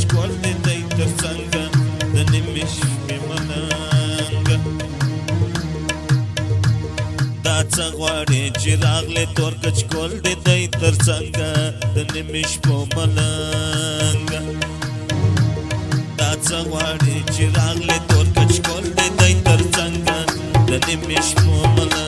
کچکول دی دی تر څنګه د نیمې شپې ملنګ دا څه غواړي چې راغلی تور کچکول دی دی تر څنګه د نیمې شپو ملنګ دا څه غواړي چې راغلی تور کچکول دی دی تر څنګه د نیمې شپو ملنګ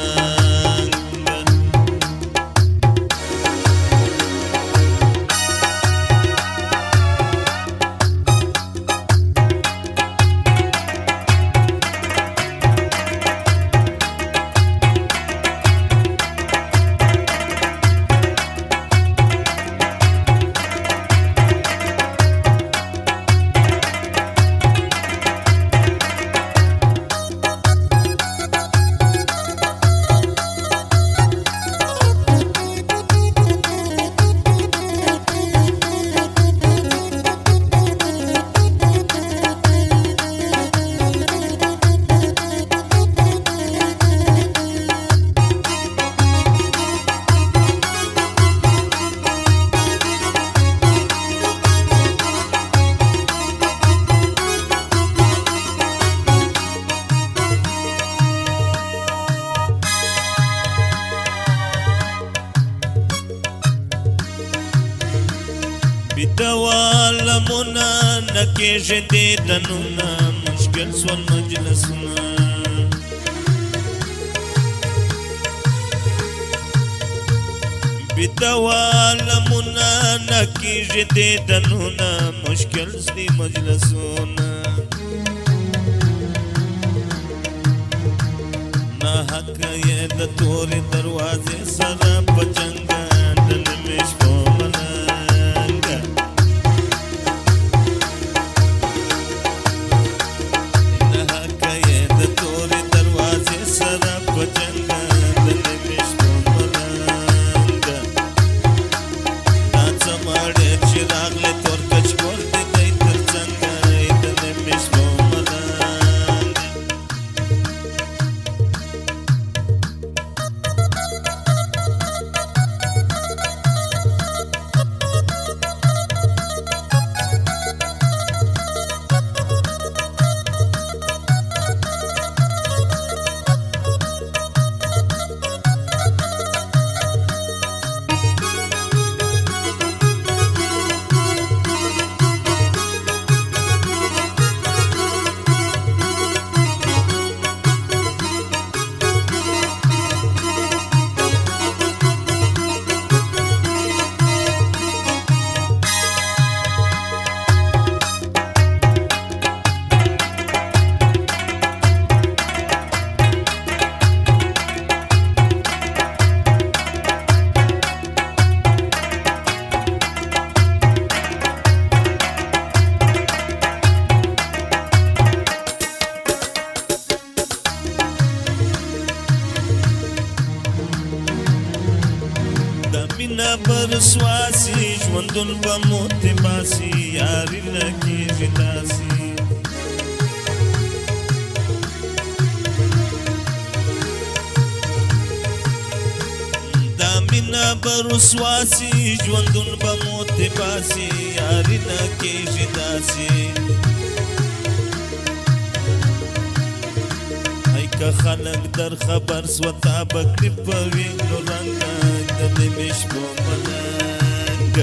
دوالمونه نکېږي دیدنونه مشکل سول مجلسونه بدوالمونه نکېږي دیدنونه مشکل سدي مجلسونه ناحق یې د تورې دروازې سره په جنګ د نیمې شپو مینا برسواسي ژوندون به موت باسي یاري نه کېږي داسې دا مینا برسواسي ژوندون به موت باسي یاري نه کېږي داسې هی که خلک در خبر سوه تا به کړي په وینو رنګه د نیمې شپو ملنګ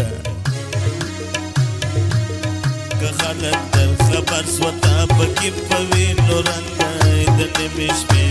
که خلک در خبر سوه تا به کې په وینو رنګه د نیمې شپې